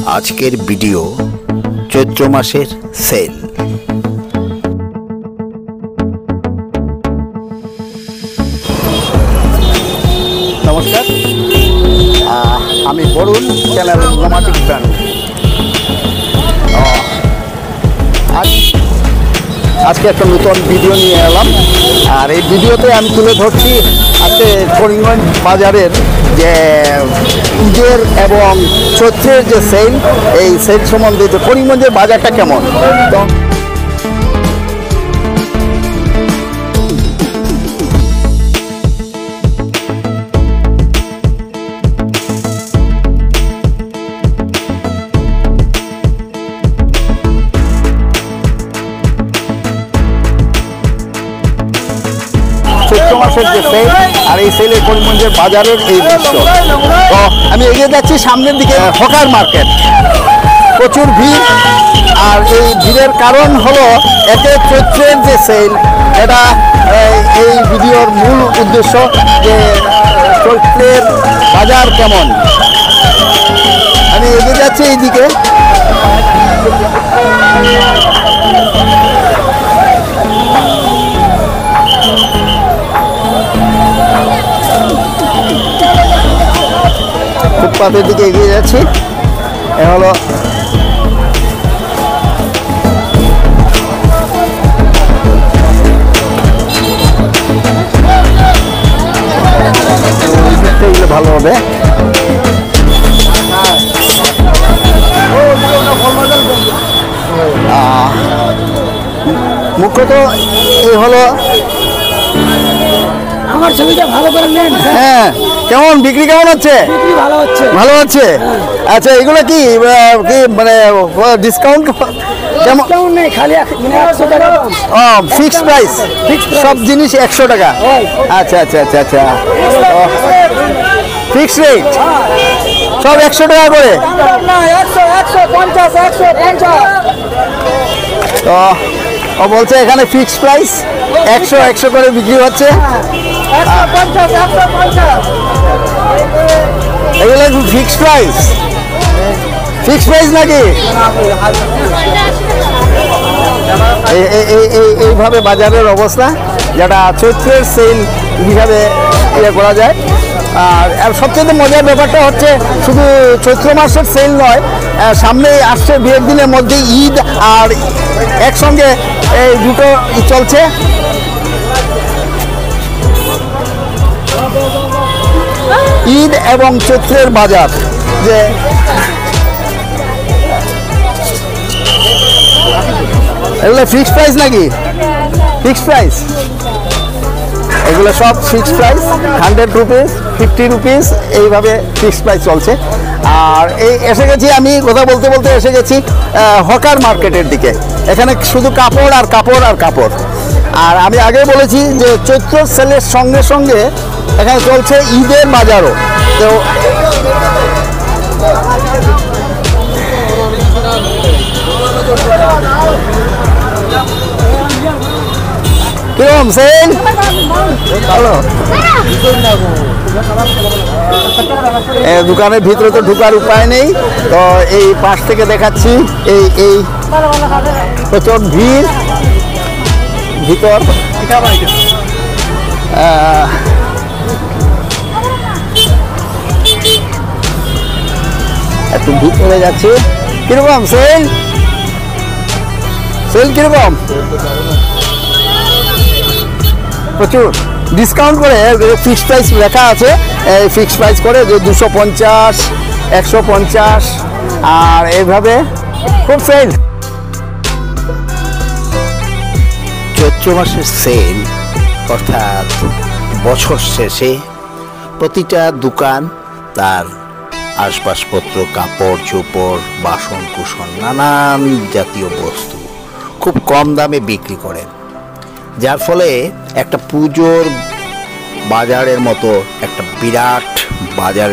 আজকের ভিডিও চৈত্র মাসের সেল। নমস্কার, আমি বরুণ, চ্যানেল রোমান্টিক ব্র্যান্ড। আজকে একটা নতুন ভিডিও নিয়ে এলাম, আর এই ভিডিওতে আমি তুলে ধরছি আজকে করিমগঞ্জ বাজারের যে ঈদের এবং চৈত্রের যে সেল, এই সেল সম্বন্ধে করিমগঞ্জের বাজারটা কেমন। তো চৈত্র মাসের যে সেল আর এই সেলে করিমগঞ্জের বাজারের এই দৃশ্য। তো আমি এগিয়ে যাচ্ছি সামনের দিকে। হকার মার্কেট, প্রচুর ভিড়, আর এই ভিড়ের কারণ হলো এতে চৈত্রের যে সেল, এটা এই ভিডিওর মূল উদ্দেশ্য যে চৈত্রের বাজার কেমন। আমি এগিয়ে যাচ্ছি এইদিকে। ফুটপাতের দিকে এগিয়ে যাচ্ছি। এ হলো ভালো হবে। মুখ্যত এই হলো আমার ছবিটা ভালো করে নেন। হ্যাঁ, কেমন বিক্রি কেমন হচ্ছে? ভালো হচ্ছে, ভালো হচ্ছে। আচ্ছা, এগুলো কি কি মানে ডিসকাউন্ট কেমন? নেই, খালি 100 টাকা। ফিক্সড প্রাইস, সব জিনিস 100 টাকা। আচ্ছা আচ্ছা আচ্ছা আচ্ছা, ফিক্সড রেট, সব 100 টাকা করে। তো ও বলছে এখানে ফিক্সড প্রাইস 100 করে বিক্রি হচ্ছে। এগুলো ফিক্সড প্রাইস, ফিক্সড প্রাইস নাকি? এইভাবে বাজারের অবস্থা, যেটা চৈত্রের সেল হিসাবে ইয়ে করা যায়। আর সবচেয়ে মজার ব্যাপারটা হচ্ছে শুধু চৈত্র মাসের সেল নয়, সামনে আসছে 2 দিনের মধ্যে ঈদ, আর একসঙ্গে এই দুটো চলছে। ঈদ এবং চৈত্রের বাজার, যে এগুলো ফিক্সড প্রাইস নাকি? ফিক্সড প্রাইস, এগুলো সব ফিক্সড প্রাইস, 100 রুপিস, 50 রুপিস, এইভাবে ফিক্সড প্রাইস চলছে। আর এই এসে গেছি, আমি কথা বলতে বলতে এসে গেছি হকার মার্কেটের দিকে। এখানে শুধু কাপড় আর কাপড় আর কাপড়। আর আমি আগে বলেছি যে চৈত্র সেলের সঙ্গে সঙ্গে এখানে চলছে ঈদের বাজারও। তো কিরকম সেল? ভালো। দোকানের ভিতরে তো ঢোকার উপায় নেই, তো এই পাশ থেকে দেখাচ্ছি। এই প্রচুর ভিড় ভিতর। একটু ভিতরে যাচ্ছি। কিরকম সেল? সেল কিরকম? প্রচুর ডিসকাউন্ট করে, ফিক্সড প্রাইস লেখা আছে, এই ফিক্সড প্রাইস করে যে 250, 150, আর এইভাবে খুব সেল। চৈত্র মাসের সেল অর্থাৎ বছর শেষে প্রতিটা দোকান তার আসবাবপত্র, কাপড় চোপড়, বাসন কুসন, নানান জাতীয় বস্তু খুব কম দামে বিক্রি করেন, যার ফলে একটা পুজোর বাজারের মতো একটা বিরাট বাজার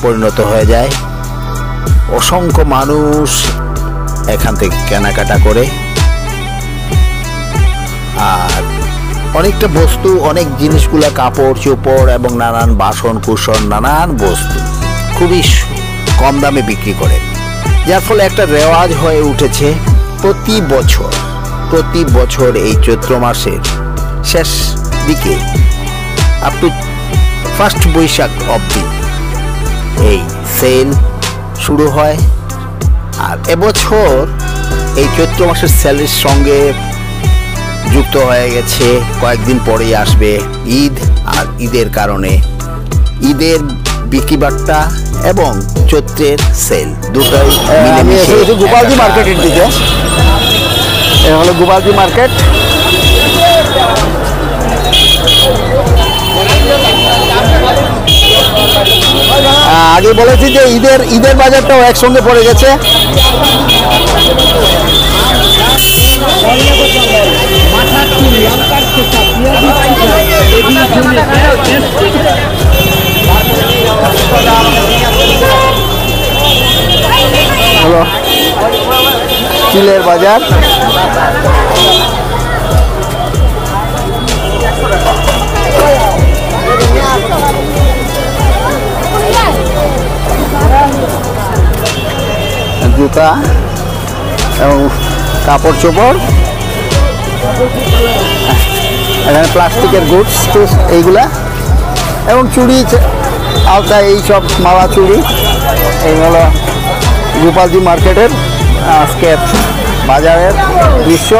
পরিণত হয়ে যায়। অসংখ্য মানুষ এখান থেকে কেনাকাটা করে, আর অনেকটা বস্তু, অনেক জিনিসগুলো, কাপড় চোপড় এবং নানান বাসন কুসন, নানান বস্তু খুবই কম দামে বিক্রি করে, যার ফলে একটা রেওয়াজ হয়ে উঠেছে প্রতি বছর এই চৈত্র মাসের শেষ দিকে আপ টু ফার্স্ট বৈশাখ অবধি এই সেল শুরু হয়। আর এবছর এই চৈত্র মাসের সেলের সঙ্গে যুক্ত হয়ে গেছে কয়েকদিন পরেই আসবে ঈদ, আর ঈদের কারণে ঈদের বিক্রিবাট্টা এবং চৈত্রের সেল দুটোই মিলেমিশে গোপালজি মার্কেটের দিকে। এ হলো গোপালজি মার্কেট। আগে বলেছি যে ঈদের বাজারটাও একসঙ্গে পড়ে গেছে। হলো চিলের বাজার। জুতা এবং কাপড় চোপড়, এখানে প্লাস্টিকের গুডস টুস এইগুলা, এবং চুড়ি আলতা, এইসব মালা চুড়ি। এই হলো গোপালজি মার্কেটের আজকের বাজারের দৃশ্য।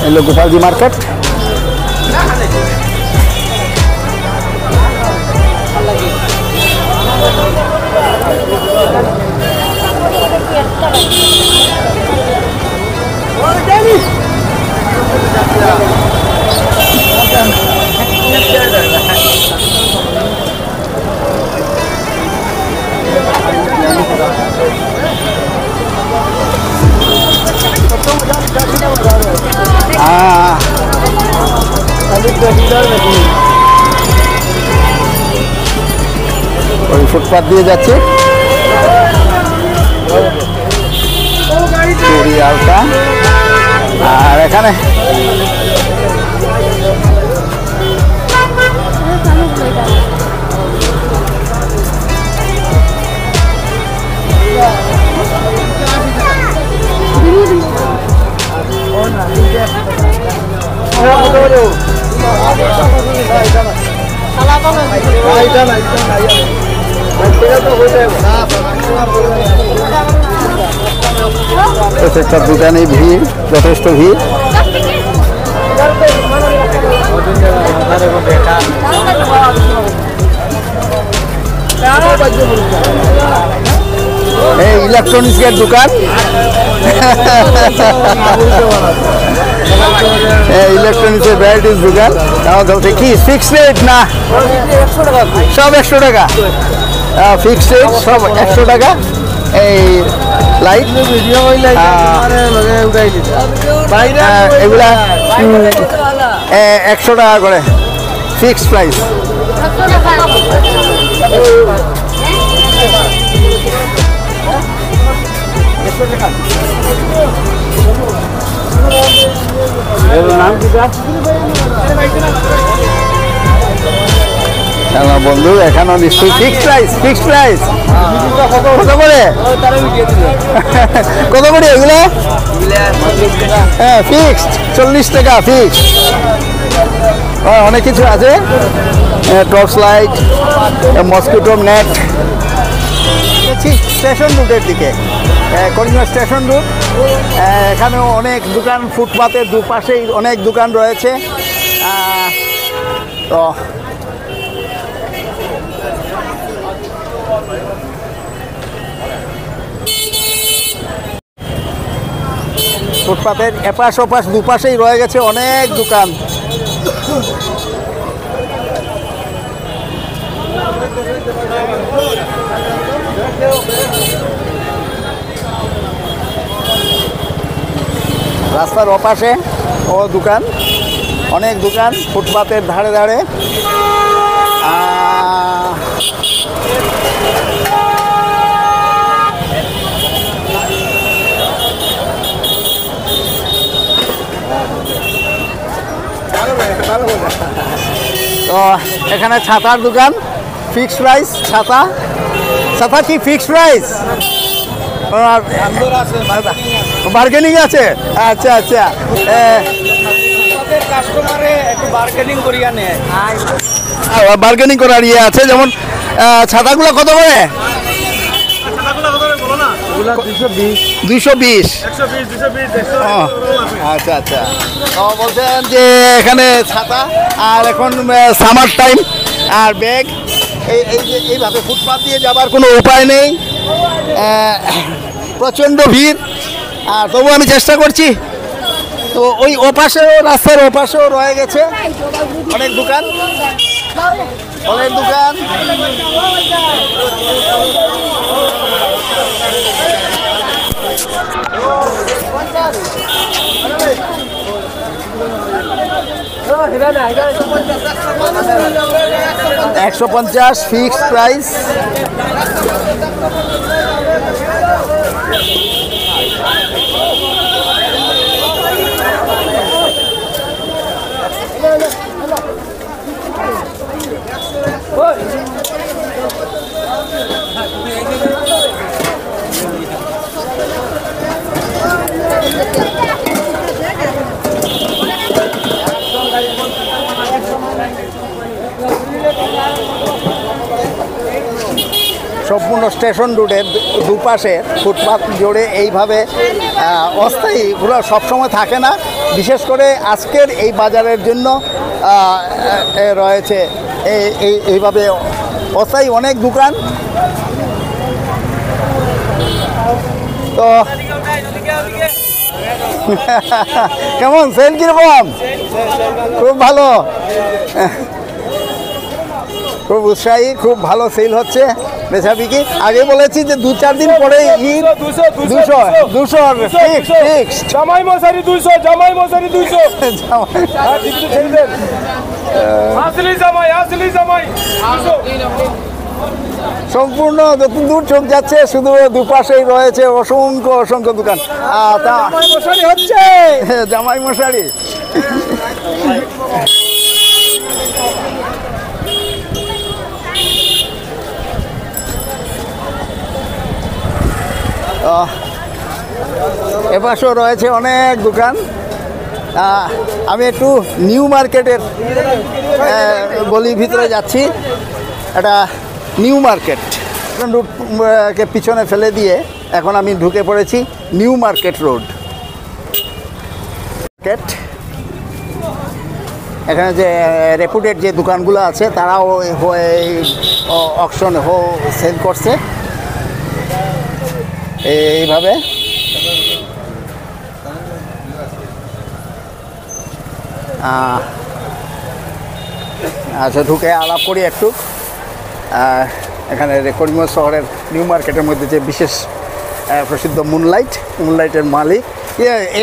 এলো গোপালজি মার্কেট। ওই ফুটপাথ দিয়ে যাচ্ছে চুড়ি আলতা। আর এখানে প্রত্যেকটা দোকানে ভিড়, যথেষ্ট ভিড়। এই ইলেকট্রনিক্সের দোকান, ইলেকট্রনিক্সের ভ্যারাইটিস দোকান। কি ফিক্সড রেট না সব 100 টাকা? ফিক্সড রেট সব 100 টাকা। এই লাইট এগুলা 100 টাকা করে ফিক্সড প্রাইস। হ্যালো বন্ধু, এখানেও নিশ্চয়ই ফিক্সড প্রাইস। কত করে এগুলো? হ্যাঁ ফিক্সড 40 টাকা ফিক্সড। অনেক কিছু আছে, torch light, mosquito net. Station রুটের দিকে, করিমগঞ্জ স্টেশন রুট। এখানেও অনেক দোকান, ফুটপাতের দুপাশেই অনেক দোকান রয়েছে। তো ফুটপাতের এপাশ ওপাশ দুপাশেই রয়ে গেছে অনেক দোকান। রাস্তার ওপাশে ও দোকান, অনেক দোকান ফুটপাতের ধারে ধারে। তো এখানে ছাতার দোকান, ফিক্সড প্রাইস ছাতা। সাফা কি ফিক্সড প্রাইস? বার্গেনিং আছে? আচ্ছা আচ্ছা। কাস্টমারে একটু বার্গেনিং করিয়া নেয়। বার্গেনিং করার ইয়ে আছে, যেমন ছাতাগুলো কত করে? 220। আচ্ছা আচ্ছা। বলছেন যে এখানে ছাতা, আর এখন সামার টাইম, আর ব্যাগ এই যে এইভাবে ফুটপাথ দিয়ে যাবার কোনো উপায় নেই, প্রচণ্ড ভিড়। আর তবু আমি চেষ্টা করছি। তো ওই ওপাশেও, রাস্তার ওপাশেও রয়ে গেছে অনেক দোকান, অনেক দোকান। 150 ফিক্সড প্রাইস। সম্পূর্ণ স্টেশন রুটের দুপাশে ফুটপাথ জুড়ে এইভাবে অস্থায়ীগুলো সবসময় থাকে না, বিশেষ করে আজকের এই বাজারের জন্য রয়েছে এইভাবে অস্থায়ী অনেক দোকান। তো কেমন সেল কীরকম? খুব ভালো, খুব উৎসাহী, খুব ভালো সেল হচ্ছে, বেচা বিক্রি। আগে বলেছি যে 2-4 দিন পরে ঈদ। 200 ফিক্সড। জামাই মশারি 200, জামাই মশারি 200। আসলি জামাই, আসলি জামাই 200। সম্পূর্ণ যত দূর চোখ যাচ্ছে শুধু দুপাশেই রয়েছে অসংখ্য অসংখ্য দোকান। জামাই মশারি হচ্ছে, জামাই মশারি। এপাশেও রয়েছে অনেক দোকান। আমি একটু নিউ মার্কেটের গলির ভিতরে যাচ্ছি। এটা নিউ মার্কেট রোডকে পিছনে ফেলে দিয়ে এখন আমি ঢুকে পড়েছি নিউ মার্কেট রোড। এখানে যে রেপুটেড যে দোকানগুলো আছে তারাও অকশন সেল করছে এইভাবে। আচ্ছা, ঢুকে আলাপ করি একটু। এখানে করিমগঞ্জ শহরের নিউ মার্কেটের মধ্যে যে বিশেষ প্রসিদ্ধ মুনলাইটের মালিক।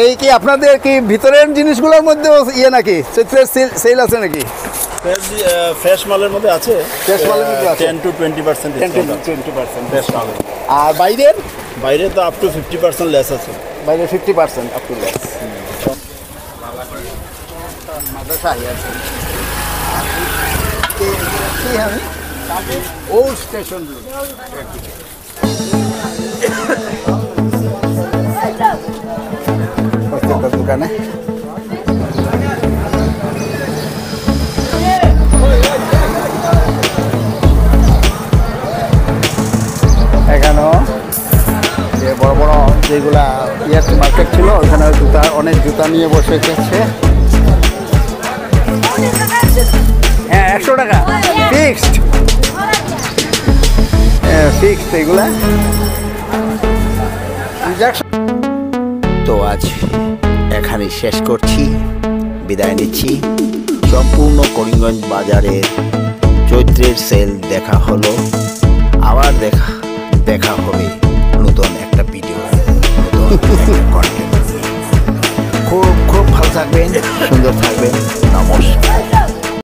এই কি আপনাদের কি ভিতরের জিনিসগুলোর মধ্যেও নাকি চৈত্রের সেল আছে নাকি? ফ্রেশ মালের মধ্যে আছে, ফ্রেশ মালের মধ্যে আছে 10 to 20% 20% ফ্রেশ মাল। আর বাইরের বাইরে তো আপ টু 50% লেস আছে। বাইরে 50% up to less. Old station road দোকানে এখানেও যে বড় বড় যেগুলা মার্কেট ছিল ওখানে অনেক জুতা নিয়ে বসে গেছে। হ্যাঁ, 100 টাকা ফিক্সড, ফিক্সড এগুলা। তো আজ এখানে শেষ করছি, বিদায় নিচ্ছি। সম্পূর্ণ করিমগঞ্জ বাজারের চৈত্রের সেল দেখা হলো। আবার দেখা হবে নতুন একটা ভিডিও, নতুন একটা কন্টেন্ট। খুব ভালো থাকবেন, সুন্দর থাকবেন। নমস্কার।